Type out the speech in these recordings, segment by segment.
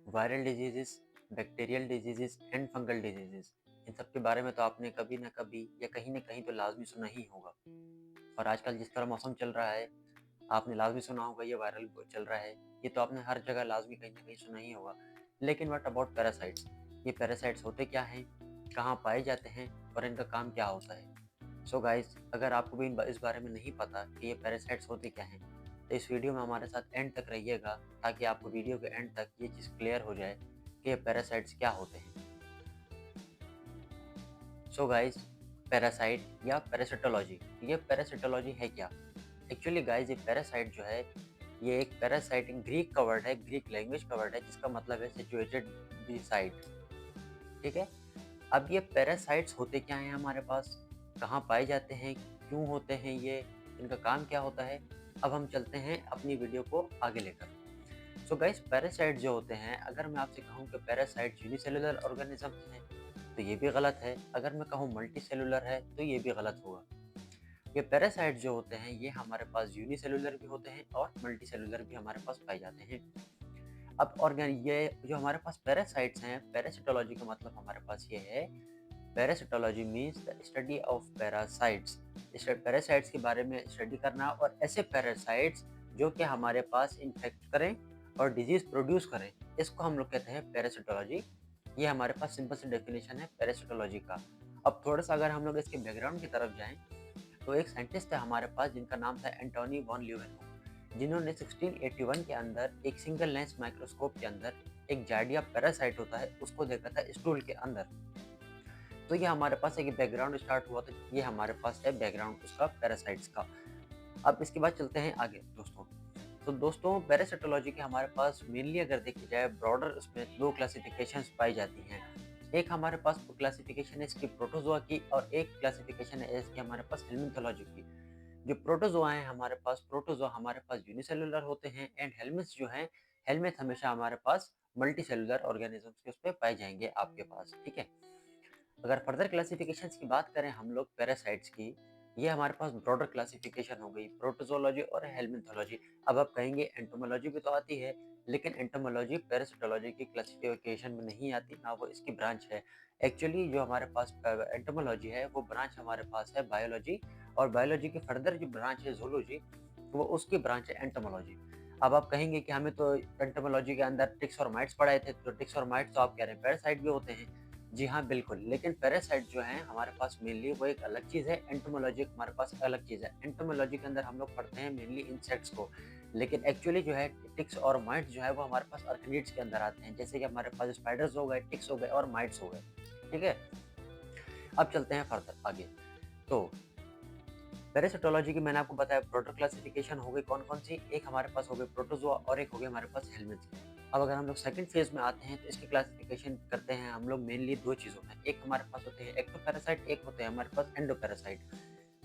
Viral diseases, bacterial diseases and fungal diseases. इन सब के बारे में तो आपने कभी ना कभी या कहीं ना कहीं तो लाजमी सुना ही होगा। और आजकल जिस तरह मौसम चल रहा है, आपने लाजमी सुना होगा ये वायरल चल रहा है। ये तो आपने हर जगह लाजमी कहीं ना कहीं सुना ही होगा। लेकिन व्हाट अबाउट पैरासाइट्स? ये पैरासाइट्स होते क्या हैं, कहाँ पाए जाते हैं और इनका काम क्या होता है? सो गाइस, अगर आपको भी इस बारे में नहीं पता कि ये पैरासाइट्स होते क्या हैं, तो इस वीडियो में हमारे साथ एंड तक रहिएगा, ताकि आपको वीडियो के एंड तक ये चीज़ क्लियर हो जाए कि ये पैरासाइट्स क्या होते हैं। सो गाइस, पैरासाइट या पैरासिटोलॉजी, ये पैरासिटोलॉजी है क्या? एक्चुअली गाइस, ये पैरासाइट जो है, ये एक पैरासाइट ग्रीक का वर्ड है, ग्रीक लैंग्वेज का वर्ड है, जिसका मतलब है सिचुएटेड बिसाइड। ठीक है। अब ये पैरासाइट्स होते क्या हैं हमारे पास, कहाँ पाए जाते हैं, क्यों होते हैं ये, इनका काम क्या होता है? अब हम चलते हैं अपनी वीडियो को आगे लेकर। सो गाइस, पैरासाइट जो होते हैं, अगर मैं आपसे कहूँ कि पैरासाइट यूनिसेलुलर ऑर्गेनिजम्स हैं, तो ये भी गलत है। अगर मैं कहूँ मल्टी सेलुलर है, तो ये भी गलत होगा। ये पैरासाइट जो होते हैं, ये हमारे पास यूनिसेलुलर भी होते हैं और मल्टी सेलुलर भी हमारे पास पाए जाते हैं। अब ये जो हमारे पास पैरासाइट्स हैं, पैरासिटोलॉजी का मतलब हमारे पास ये है, parasitology means the study of parasites. इस पैरासाइट्स के बारे में स्टडी करना, और ऐसे पैरासाइट्स जो कि हमारे पास इन्फेक्ट करें और डिजीज प्रोड्यूस करें, इसको हम लोग कहते हैं पैरासिटोलॉजी। ये हमारे पास सिंपल सी डेफिनेशन है पैरासिटोलॉजी का। अब थोड़ा सा अगर हम लोग इसके बैकग्राउंड की तरफ जाएं, तो एक साइंटिस्ट है हमारे पास जिनका नाम था एंटोनी वॉन ल्यूवेनहोक, जिन्होंने 1681 के अंदर एक सिंगल लेंस माइक्रोस्कोप के अंदर एक जार्डिया पैरासाइट होता है, उसको देखा था स्टूल के अंदर। तो ये हमारे पास एक बैकग्राउंड स्टार्ट हुआ था, ये हमारे पास है बैकग्राउंड उसका पैरासाइट्स का। अब इसके बाद चलते हैं आगे दोस्तों। तो दोस्तों, पैरासिटोलॉजी के हमारे पास मेनली अगर देखी जाए ब्रॉडर, उसमें दो क्लासिफिकेशंस पाई जाती हैं। एक हमारे पास क्लासिफिकेशन है इसकी प्रोटोजोआ की, और एक क्लासिफिकेशन है इसकी हमारे पास हेल्मिन्थोलॉजी की। जो प्रोटोजोआ हैं हमारे पास, प्रोटोजोआ हमारे पास यूनिसेलुलर होते हैं, एंड हेल्मिन्थ्स जो हैं, हेल्मिन्थ हमेशा हमारे पास मल्टी सेलुलर ऑर्गेनिजम्स के उस पे पाए जाएंगे आपके पास। ठीक है। अगर फर्दर क्लासिफिकेशंस की बात करें हम लोग पैरासाइट्स की, ये हमारे पास ब्रॉडर क्लासिफिकेशन हो गई, प्रोटोजोलॉजी और हेल्मिन्थोलॉजी। अब आप कहेंगे एंटोमोलॉजी भी तो आती है, लेकिन एंटोमोलॉजी पैरासिटोलॉजी की क्लासिफिकेशन में नहीं आती, ना वो इसकी ब्रांच है। एक्चुअली जो हमारे पास एंटोमोलॉजी है, वो ब्रांच हमारे पास है बायोलॉजी, और बायोलॉजी की फर्दर जो ब्रांच है जूलॉजी, वो उसकी ब्रांच है एंटोमोलॉजी। अब आप कहेंगे कि हमें तो एंटोमोलॉजी के अंदर टिक्स और माइट्स पढ़ाए थे, तो टिक्स और माइट्स तो आप कह रहे हैं पैरासाइट भी होते हैं। जी हाँ, बिल्कुल। लेकिन पैरासाइट जो हैं हमारे पास मेनली वो एक अलग चीज़ है, एंटोमोलॉजी हमारे पास अलग चीज़ है। एंटोमोलॉजी के अंदर हम लोग पढ़ते हैं मेनली इंसेक्ट्स को, लेकिन एक्चुअली जो है टिक्स और माइट्स जो है वो हमारे पास आर्किनिड्स के अंदर आते हैं। जैसे कि हमारे पास स्पाइडर्स हो गए, टिक्स हो गए और माइट्स हो गए। ठीक है? अब चलते हैं फर्दर आगे। तो पैरासिटोलॉजी की मैंने आपको बताया ब्रॉडर क्लासिफिकेशन हो गई कौन-कौन सी, एक हमारे पास हो गई प्रोटोज़ोआ और एक हो गई हमारे पास हेल्मिन्थ्स। अब अगर हम लोग सेकंड फेज़ में आते हैं, तो इसकी क्लासिफिकेशन करते हैं हम लोग मेनली 2 चीज़ों में। एक हमारे पास होते हैं एक्टोपैरासाइट, एक होते हैं हमारे पास एंडोपैरासाइट।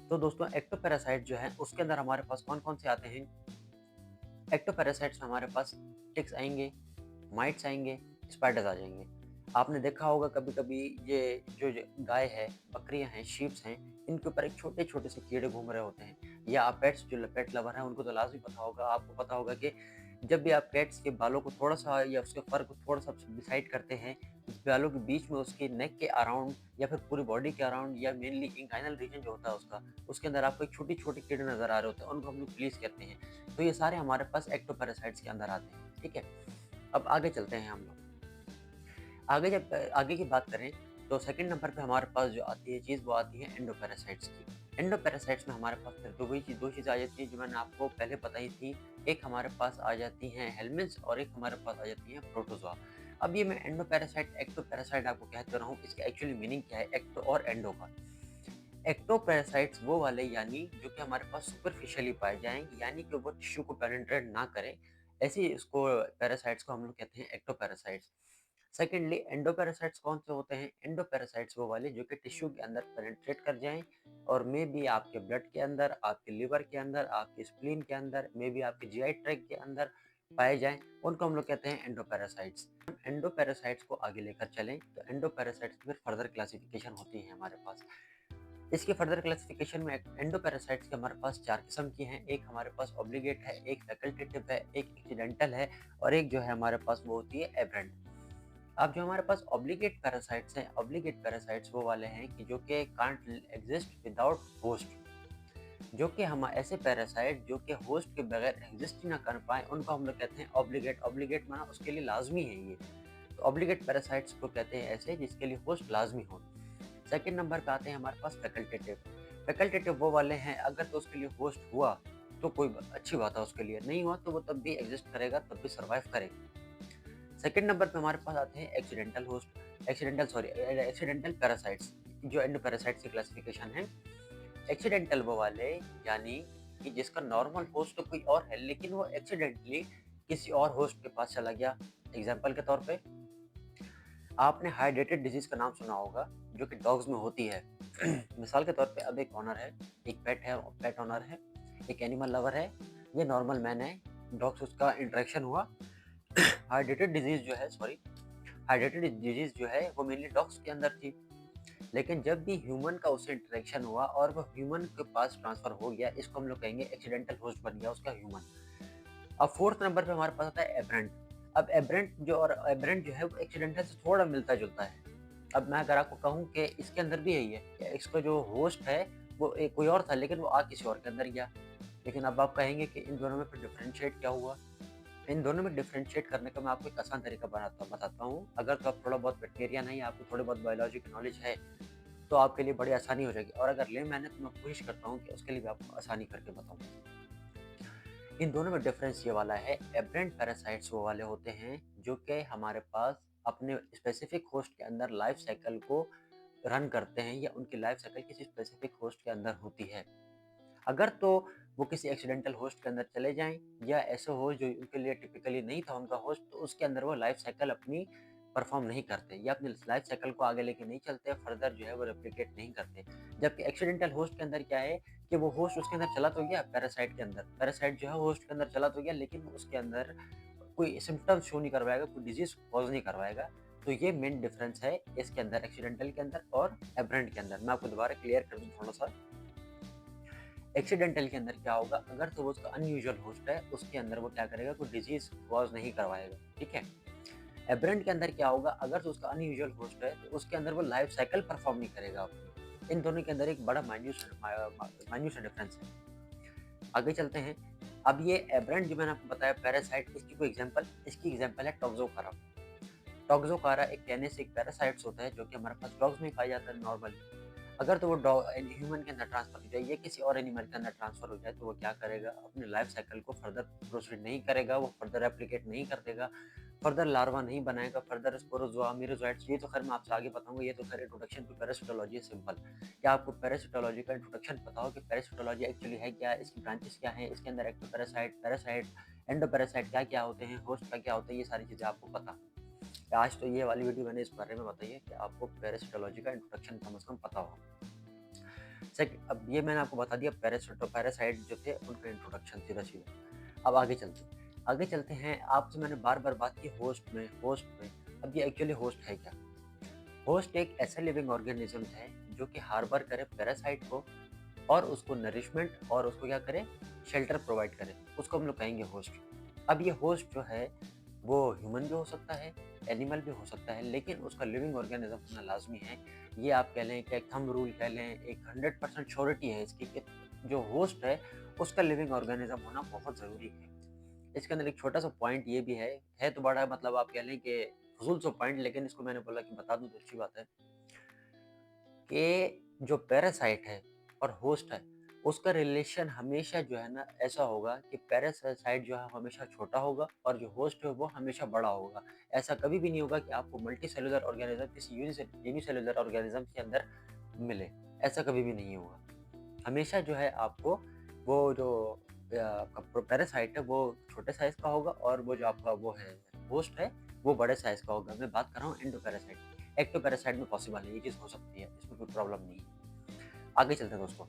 तो दोस्तों, एक्टोपैरासाइट जो है उसके अंदर हमारे पास कौन-कौन से आते हैं? एक्टोपैरासाइट्स में हमारे पास टिक्स आएँगे, माइट्स आएँगे, स्पाइडर्स आ जाएँगे। आपने देखा होगा कभी-कभी ये जो गाय है, बकरियाँ हैं, शीप्स हैं, इनके ऊपर एक छोटे-छोटे से कीड़े घूम रहे होते हैं। या आप पेट्स जो पेट लवर हैं, उनको तो लाज़मी पता होगा, आपको पता होगा कि जब भी आप कैट्स के बालों को थोड़ा-सा या उसके फर को थोड़ा-सा डिसाइड करते हैं, उस बालों के बीच में उसके नेक के अराउंड या फिर पूरी बॉडी के अराउंड या मेनली इंग्वाइनल रीजन जो होता है उसका, उसके अंदर आपको एक छोटे-छोटे कीड़े नज़र आ रहे होते हैं, उनको हम लोग फ्लीस कहते हैं। तो ये सारे हमारे पास एक्टोपैरासाइट्स के अंदर आते हैं। ठीक है? अब आगे चलते हैं हम लोग। आगे जब आगे की बात करें, तो सेकंड नंबर पे हमारे पास जो आती है चीज़, वो आती है एंडोपैरासाइट्स की। एंडोपैरासाइट्स में हमारे पास फिर 2 चीज़ आ जाती हैं जो मैंने आपको पहले बताई थी। एक हमारे पास आ जाती हैं हेल्मिन्थ्स और एक हमारे पास आ जाती हैं प्रोटोज़ोआ। अब ये मैं एंडोपैरासाइट, एक्टोपैरासाइट आपको कहता रहा हूँ, इसका एक्चुअली मीनिंग क्या है एक्टो और एंडो का। एक्टोपैरासाइट्स वो वाले यानी जो कि हमारे पास सुपरफिशियली पाए जाएँ, यानी कि वो टिश्यू को पेनिट्रेट ना करें, ऐसे इसको पैरासाइट्स को हम लोग कहते हैं एक्टोपैरासाइट्स। सेकेंडली एंडोपैरासाइट्स कौन से होते हैं? एंडोपैरासाइट्स वो वाले जो कि टिश्यू के अंदर पेनिट्रेट कर जाएँ, और मे बी आपके ब्लड के अंदर, आपके लिवर के अंदर, आपके स्प्लीन के अंदर, मे बी आपके जीआई ट्रैक्ट के अंदर पाए जाएँ, उनको हम लोग कहते हैं एंडोपैरासाइट्स। हम एंडोपैरासाइट्स को आगे लेकर चलें, तो एंडोपैरासाइट्स की फिर फर्दर क्लासिफिकेशन होती है हमारे पास। इसके फर्दर क्लासिफिकेशन में एंडोपैरासाइट्स के हमारे पास 4 किस्म की हैं। एक हमारे पास ऑब्लिगेट है, एक फैकल्टेटिव है, एक एक्सीडेंटल है और एक जो है हमारे पास वो होती है एबरेंट। अब जो हमारे पास ऑब्लिगेट पैरासाइट्स हैं, ऑब्लिगेट पैरासाइट्स वो वाले हैं कि जो कि कांट एग्जिस्ट विदाउट होस्ट, जो कि हम ऐसे पैरासाइट जो कि होस्ट के बगैर एग्जिस्ट ही ना कर पाए, उनको हम लोग कहते हैं ऑब्लिगेट। ऑब्लिगेट माना उसके लिए लाजमी है ये। तो ऑब्लिगेट पैरासाइट्स को कहते हैं ऐसे जिसके लिए होस्ट लाजमी हो। सेकंड नंबर पे आते हैं हमारे पास फैकल्टेटिव। फैकल्टेटिव वो वाले हैं अगर तो उसके लिए होस्ट हुआ तो कोई अच्छी बात है, उसके लिए नहीं हुआ तो वो तब भी एग्जिस्ट करेगा, तब भी सर्वाइव करेगा। सेकंड नंबर पे हमारे पास आते हैं एक्सीडेंटल होस्ट, एक्सीडेंटल पैरासाइट्स, जो एंडो पैरासाइट्स की क्लासिफिकेशन है। एक्सीडेंटल वो वाले यानी कि जिसका नॉर्मल होस्ट तो कोई और है लेकिन वो एक्सीडेंटली किसी और होस्ट के पास चला गया। एग्जाम्पल के तौर पे आपने हाइड्रेटेड डिजीज का नाम सुना होगा जो कि डॉग्स में होती है। मिसाल के तौर पे अब एक ऑनर है, एक पेट ऑनर है, एक एनिमल लवर है, ये नॉर्मल मैन है, डॉग से उसका इंटरेक्शन हुआ। हाइड्रेटेड डिजीज जो है सॉरी हाइड्रेटेड डिजीज जो है वो मेनली डॉग्स के अंदर थी, लेकिन जब भी ह्यूमन का उससे इंटरेक्शन हुआ और वो ह्यूमन के पास ट्रांसफर हो गया, इसको हम लोग कहेंगे एक्सीडेंटल होस्ट बन गया उसका ह्यूमन। अब फोर्थ नंबर पे हमारे पास आता है एब्रेंट। अब एब्रेंट जो है वो एक्सीडेंटल से थोड़ा मिलता जुलता है। अब मैं अगर आपको कहूँ कि इसके अंदर भी यही है कि इसका जो होस्ट है वो एक कोई और था लेकिन वो आ किसी और के अंदर गया। लेकिन अब आप कहेंगे कि इन दोनों में फिर डिफरेंशिएट क्या हुआ? इन दोनों में डिफरेंशिएट करने का मैं आपको एक आसान तरीका बताता हूँ। अगर तो आप थोड़ा बहुत वेटेरियन है या आपको थोड़ी बहुत बायोलॉजी की नॉलेज है तो आपके लिए बड़ी आसानी हो जाएगी, और अगर लेमैन है तो मैं कोशिश करता हूँ कि उसके लिए भी आपको आसानी करके बताऊँ। इन दोनों में डिफरेंस ये वाला है, एब्रेंट पैरासाइट्स वो वाले होते हैं जो कि हमारे पास अपने स्पेसिफिक होस्ट के अंदर लाइफ साइकिल को रन करते हैं या उनकी लाइफ साइकिल किसी स्पेसिफिक होस्ट के अंदर होती है। अगर तो वो किसी एक्सीडेंटल होस्ट के अंदर चले जाएं या ऐसे हो जो उनके लिए टिपिकली नहीं था उनका होस्ट, तो उसके अंदर वो लाइफ साइकिल अपनी परफॉर्म नहीं करते या अपनी लाइफ साइकिल को आगे लेके नहीं चलते, फर्दर जो है वो रेप्लिकेट नहीं करते। जबकि एक्सीडेंटल होस्ट के अंदर क्या है कि वो होस्ट उसके अंदर चला तो गया, पैरासाइट के अंदर पैरासाइट जो है होस्ट के अंदर चला तो गया लेकिन उसके अंदर कोई सिम्टम्स शो नहीं करवाएगा, कोई डिजीज कॉज नहीं करवाएगा। तो ये मेन डिफरेंस है इसके अंदर, एक्सीडेंटल के अंदर और एब्रेंट के अंदर। मैं आपको दोबारा क्लियर कर दूं थोड़ा सा। एक्सीडेंटल के अंदर क्या होगा, अगर तो वो उसका अनयूजुअल होस्ट है उसके अंदर वो क्या करेगा, कोई डिजीज कॉज नहीं करवाएगा, ठीक है। एब्रेंट के अंदर क्या होगा, अगर तो उसका अनयूजुअल होस्ट है तो उसके अंदर वो लाइफ साइकिल परफॉर्म नहीं करेगा अपनी। इन दोनों के अंदर एक बड़ा माइन्यूट डिफरेंस है। आगे चलते हैं। अब ये एब्रेंट जो मैंने आपको बताया पैरासाइट, इसकी एग्जांपल है टॉक्सोकारा। टॉक्सोकारा एक कहने से एक पैरासाइट्स होता है जो कि हमारे पास डॉग्स में ही पाया जाता है नॉर्मली। अगर तो वो ह्यूमन के अंदर ट्रांसफर हो जाए या किसी और एनिमल के अंदर ट्रांसफर हो जाए तो वो क्या करेगा, अपने लाइफ साइकिल को फर्दर प्रोसीड नहीं करेगा, वो फर्दर रेप्लिकेट नहीं कर देगा, फर्दर लार्वा नहीं बनाएगा, फर्दर स्पोरोजोआ मीरोजोइट्स। ये तो खैर मैं आपसे आगे बताऊंगा, ये तो खैर इंट्रोडक्शन टू पैरासिटोलॉजी है सिंपल। क्या आपको पैरासिटोलॉजी का इंट्रोडक्शन पता हो कि पैरासिटोलॉजी एक्चुअली है क्या, इसकी ब्रांचेस क्या है, इसके अंदर एक्टोपैरासाइट, पैरासाइट, एंडोपैरासाइट क्या क्या होते हैं, होस्ट का क्या होता है, ये सारी चीज़ें आपको पता। आज तो ये वाली वीडियो मैंने इस बारे में बताई है कि आपको पैरासिटोलॉजी का इंट्रोडक्शन कम से कम पता हो। अब ये मैंने आपको बता दिया पैरासाइट जो थे उनका इंट्रोडक्शन सीधा सीधा। अब आगे चलते हैं। आपसे मैंने बार बार बात की होस्ट में। अब ये एक्चुअली होस्ट है क्या? होस्ट एक ऐसा लिविंग ऑर्गेनिज्म है जो कि हार्बर करे पैरासाइट को और उसको नरिशमेंट और उसको क्या करे, शेल्टर प्रोवाइड करे, उसको हम लोग कहेंगे होस्ट। अब ये होस्ट जो है वो ह्यूमन भी हो सकता है, एनिमल भी हो सकता है, लेकिन उसका लिविंग ऑर्गेनिज्म होना लाजमी है। ये आप कह लें कि एक थंब रूल कह लें, एक 100% श्योरिटी है इसकी कि जो होस्ट है उसका लिविंग ऑर्गेनिज्म होना बहुत ज़रूरी है। इसके अंदर एक छोटा सा पॉइंट ये भी है तो बड़ा, मतलब आप कह लें कि फजूल सा पॉइंट, लेकिन इसको मैंने बोला कि बता दूं तो अच्छी बात है कि जो पैरासाइट है और होस्ट है उसका रिलेशन हमेशा जो है ना ऐसा होगा कि पैरासाइट जो है हमेशा छोटा होगा और जो होस्ट है वो हमेशा बड़ा होगा। ऐसा कभी भी नहीं होगा कि आपको मल्टी सेलुलर ऑर्गेनिज्म किसी यूनिसेलुलर ऑर्गेनिज्म के अंदर मिले, ऐसा कभी भी नहीं होगा। हमेशा जो है आपको वो जो आपका पैरासाइट है वो छोटे साइज का होगा और वो जो आपका वो है होस्ट है वो बड़े साइज का होगा। मैं बात कर रहा हूँ एंडोपैरासाइट। एक्टोपैरासाइट में पॉसिबल है, ये चीज़ हो सकती है, इसमें कोई प्रॉब्लम नहीं है। आगे चलते हैं दोस्तों।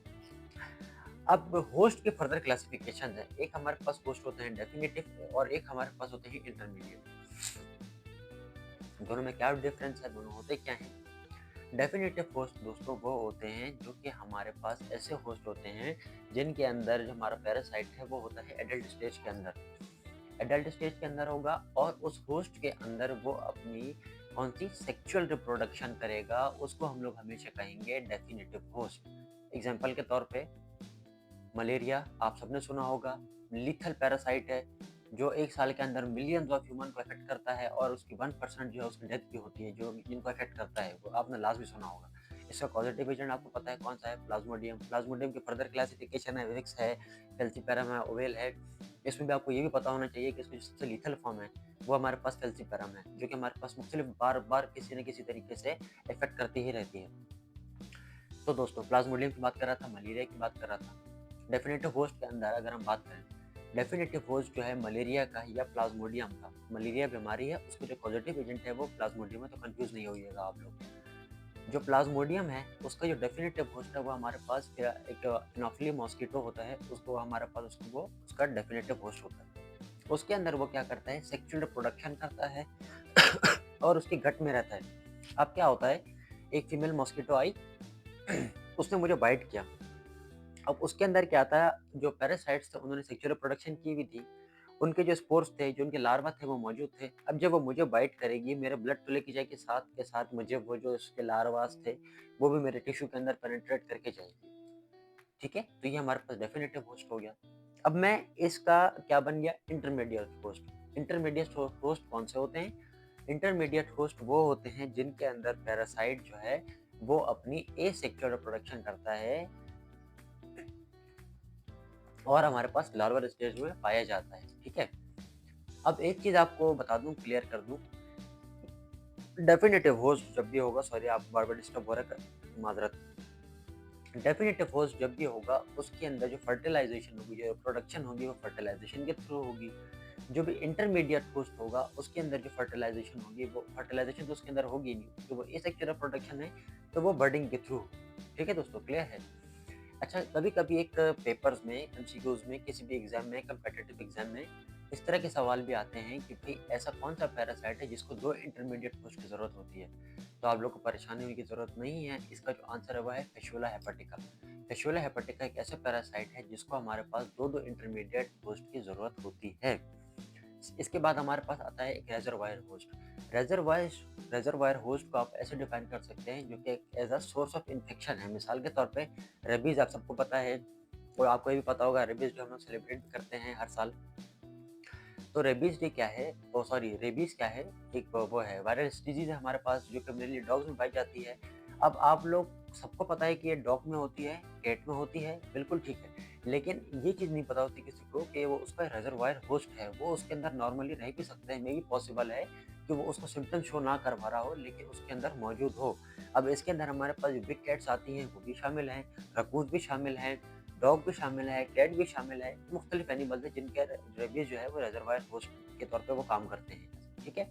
अब होस्ट के फर्दर क्लासिफिकेशन है। एक हमारे पास होस्ट होते हैं डेफिनेटिव और एक हमारे पास होते हैं इंटरमीडिएट। दोनों में क्या डिफरेंस है, दोनों होते क्या हैं? डेफिनेटिव होस्ट दोस्तों वो होते हैं जो कि हमारे पास ऐसे होस्ट होते हैं जिनके अंदर जो हमारा पैरासाइट है वो होता है एडल्ट स्टेज के अंदर। एडल्ट स्टेज के अंदर होगा और उस होस्ट के अंदर वो अपनी कौन सी सेक्सुअल रिप्रोडक्शन करेगा, उसको हम लोग हमेशा कहेंगे डेफिनेटिव होस्ट। एग्जाम्पल के तौर पे मलेरिया आप सबने सुना होगा, लीथल पैरासाइट है जो 1 साल के अंदर मिलियंस ऑफ ह्यूमन को अफेक्ट करता है और उसकी 1% जो है उसकी डेथ भी होती है, जो जिनको अफेक्ट करता है वो आपने लास्ट भी सुना होगा। इसका पॉजिटिव एजेंट आपको पता है कौन सा है? प्लाज्मोडियम। प्लाज्मोडियम की फर्दर क्लासिफिकेशन है, विक्स है, फेल्सीपेरम है, ओवेल है। इसमें भी आपको ये भी पता होना चाहिए कि इसकी जो सबसे लीथल फॉर्म है वो हमारे पास फेल्सीपेरम है, जो कि हमारे पास मुख्तलिफ बार बार किसी न किसी तरीके से इफेक्ट करती ही रहती है। तो दोस्तों प्लाज्मोडियम की बात कर रहा था, मलेरिया की बात कर रहा था। डेफिनेटिव होस्ट के अंदर अगर हम बात करें, डेफिनेटिव होस्ट जो है मलेरिया का या प्लाज्मोडियम का, मलेरिया बीमारी है उसको जो पॉजिटिव एजेंट है वो प्लाज्मोडियम है, तो कंफ्यूज नहीं होइएगा आप लोग। जो प्लाज्मोडियम है उसका जो डेफिनेटिव होस्ट है वो हमारे पास एक एनोफिली मॉस्किटो होता है, उसको हमारे पास उसको वो उसका डेफिनेटिव होस्ट होता है। उसके अंदर वो क्या करता है? सेक्सुअल रिप्रोडक्शन करता है और उसके गट में रहता है। अब क्या होता है, एक फीमेल मॉस्किटो आई उसने मुझे बाइट किया। अब उसके अंदर क्या था, जो पैरासाइट्स थे उन्होंने सेक्सुअल रिप्रोडक्शन की हुई थी, उनके जो स्पोर्स थे, जो उनके लार्वा थे वो मौजूद थे। अब जब वो मुझे बाइट करेगी, मेरे ब्लड तो लेके जाएगी, साथ के साथ मुझे वो जो उसके लार्वास थे वो भी मेरे टिश्यू के अंदर पेनिट्रेट करके जाएगी। ठीक है, तो ये हमारे पास डेफिनेटिव होस्ट हो गया। अब मैं इसका क्या बन गया? Intermediate host. इंटरमीडिएट होस्ट कौन से होते हैं? इंटरमीडिएट होस्ट वो होते हैं जिनके अंदर पैरासाइट जो है वो अपनी एसेक्सुअल रिप्रोडक्शन करता है और हमारे पास लार्वल स्टेज में पाया जाता है। ठीक है, अब एक चीज आपको बता दूं, क्लियर कर दूं, डेफिनेटिव होस्ट जब भी होगा, सॉरी आप बार बार डिस्टर्ब हो रहा है, माजरत। डेफिनेटिव होस्ट जब भी होगा उसके अंदर जो फर्टिलाइजेशन होगी, जो प्रोडक्शन होगी वो फर्टिलाइजेशन के थ्रू होगी। जो भी इंटरमीडिएट होस्ट होगा उसके अंदर जो फर्टिलाइजेशन होगी वो फर्टिलाइजेशन तो उसके अंदर होगी नहीं, क्योंकि वो एसेक्सुअल प्रोडक्शन है, तो वो बर्डिंग के थ्रू। ठीक है दोस्तों, क्लियर है? अच्छा, कभी-कभी एक पेपर्स में, एमसीक्यूज़ में, किसी भी एग्ज़ाम में, कॉम्पिटिटिव एग्ज़ाम में इस तरह के सवाल भी आते हैं कि भई ऐसा कौन-सा पैरासाइट है जिसको 2 इंटरमीडिएट पोस्ट की ज़रूरत होती है? तो आप लोग को परेशानी होने की ज़रूरत नहीं है, इसका जो आंसर है वो है फिशुला हेपाटिका। फिशुला हेपाटिका एक ऐसा पैरासाइट है जिसको हमारे पास 2-2 इंटरमीडिएट पोस्ट की ज़रूरत होती है। इसके बाद हमारे पास आता है एक रेज़र्वायर होस्ट। रेज़र्वायर रेज़र्वायर होस्ट को आप ऐसे डिफ़ाइन कर सकते हैं जो कि एक as a source of infection है। मिसाल के तौर पे रेबीज़ आप सबको पता है और आपको ये भी पता होगा, रेबीज़ जो हम लोग सेलिब्रेट करते हैं हर साल। तो रेबीज़ डे क्या है? ओह सॉरी, रेबीज़ क्या है? एक वो है वायरल डिज़ीज़ है हमारे पास जो कि मेनली डॉग्स में पाई जाती है। अब आप लोग सबको पता है कि ये डॉग में होती है, कैट में होती है, बिल्कुल ठीक है। लेकिन ये चीज़ नहीं पता होती किसी को कि वो उसका रिज़र्वायर होस्ट है, वो उसके अंदर नॉर्मली रह भी सकता है, मे बी पॉसिबल है कि वो उसको सिम्पटम शो ना कर पा रहा हो लेकिन उसके अंदर मौजूद हो। अब इसके अंदर हमारे पास जो बिग कैट्स आती हैं वो भी शामिल हैं, रकून भी शामिल हैं, डॉग भी शामिल है, कैट भी शामिल है, मुख्तलिफ एनिमल्स हैं जिनके रेबीज़ जो है वो रिज़र्वायर होस्ट के तौर पे वो काम करते हैं। ठीक है?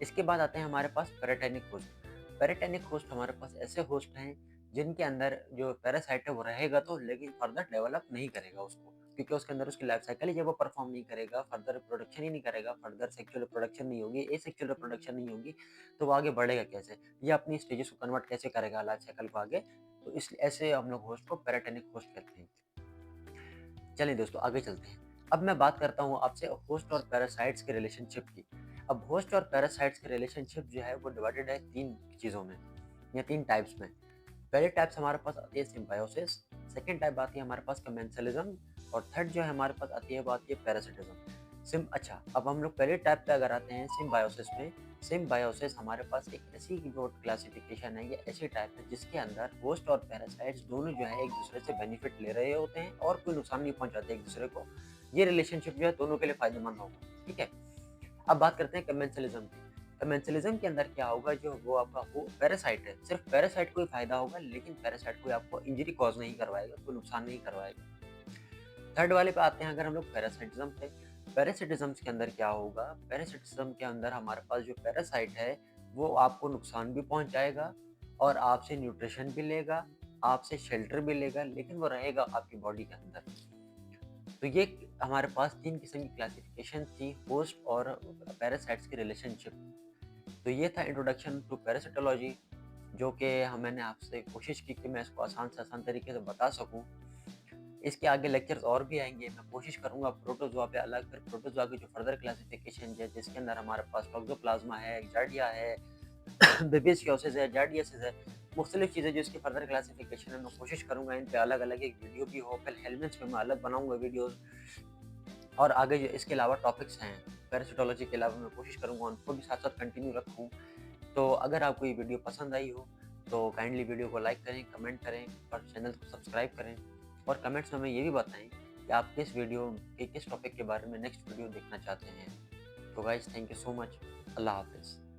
इसके बाद आते हैं हमारे पास पैराटेनिक होस्ट। पैराटेनिक होस्ट हमारे पास ऐसे होस्ट हैं जिनके अंदर जो पैरासाइट है वो रहेगा तो, लेकिन फर्दर डेवलप नहीं करेगा उसको, क्योंकि उसके अंदर उसकी लाइफ साइकिल ही जब वो परफॉर्म नहीं करेगा, फर्दर रिप्रोडक्शन ही नहीं करेगा, फर्दर सेक्सुअल रिप्रोडक्शन नहीं होगी, एसेक्सुअल रिप्रोडक्शन नहीं होगी, तो वो आगे बढ़ेगा कैसे? या अपनी स्टेजेस को कन्वर्ट कैसे करेगा लाइफ साइकिल को आगे? तो इस ऐसे हम लोग होस्ट को पैराटेनिक होस्ट कहते हैं। चलिए दोस्तों आगे चलते हैं। अब मैं बात करता हूँ आपसे होस्ट और पैरासाइट्स के रिलेशनशिप की। अब होस्ट और पैरासाइट्स के रिलेशनशिप जो है वो डिवाइडेड है 3 चीज़ों में या 3 टाइप्स में। पहले टाइप्स हमारे पास आती है सिम्बायोसिस, सेकंड टाइप आती है हमारे पास कमेंसलिज्म और थर्ड जो है हमारे पास आती है वो आती है पैरासिटिज्म। अच्छा, अब हम लोग पहले टाइप पे अगर आते हैं सिम्बायोसिस में, सिम्बायोसिस हमारे पास एक ऐसी जो क्लासिफिकेशन है, ये ऐसी टाइप है जिसके अंदर होस्ट और पैरासाइट्स दोनों जो है एक दूसरे से बेनिफिट ले रहे होते हैं और कोई नुकसान नहीं पहुंचाते एक दूसरे को। ये रिलेशनशिप जो है दोनों के लिए फायदेमंद होगा। ठीक है, अब बात करते हैं कमेंसलिज्म की। कमेंसलिज्म के अंदर क्या होगा, जो वो आपका वो पैरासाइट है, सिर्फ पैरासाइट को ही फायदा होगा लेकिन पैरासाइट कोई आपको इंजरी कॉज नहीं करवाएगा, कोई नुकसान नहीं करवाएगा। थर्ड वाले पे आते हैं अगर हम लोग पैरासिटिज्म पे। पैरासिटिज्म के अंदर क्या होगा, पैरासिटिज्म के अंदर हमारे पास जो पैरासाइट है वो आपको नुकसान भी पहुंचाएगा और आपसे न्यूट्रिशन भी लेगा, आपसे शेल्टर भी लेगा, लेकिन वो रहेगा आपकी बॉडी के अंदर। तो ये हमारे पास 3 किस्म की क्लासिफिकेशन थी होस्ट और पैरासाइट्स की रिलेशनशिप। तो ये था इंट्रोडक्शन टू पैरासिटोलॉजी, जो कि मैंने आपसे कोशिश की कि मैं इसको आसान से आसान तरीके से बता सकूँ। इसके आगे लेक्चर्स और भी आएँगे, मैं कोशिश करूँगा प्रोटोज़ोआ पे अलग, फिर प्रोटोज़ोआ की जो फर्दर क्लासिफ़िकेशन है जिसके अंदर हमारे पास टोक्सोप्लाज़्मा है, एक्सार्डिया है, बेबिसियोसिस है, जार्डियासिस है, मुख्तलिफ़ चीज़ें जो इसकी फर्दर क्लासिफ़िकेशन है, मैं कोशिश करूँगा इन पे अलग-अलग एक वीडियो भी हो, फिर हेलमेट्स पे मैं अलग बनाऊँगा वीडियोज़। और आगे जो इसके अलावा टॉपिक्स हैं, पैरासिटोलॉजी के अलावा मैं कोशिश करूँगा उनको भी साथ-साथ कंटिन्यू रखूँ। तो अगर आपको ये वीडियो पसंद आई हो, तो काइंडली वीडियो को लाइक करें, कमेंट करें और चैनल को सब्सक्राइब करें। और कमेंट्स में हमें ये भी बताएँ कि आप किस वीडियो के किस टॉपिक के बारे में नेक्स्ट वीडियो देखना चाहते हैं। तो guys thank you so much. अल्लाह हाफ़िज़।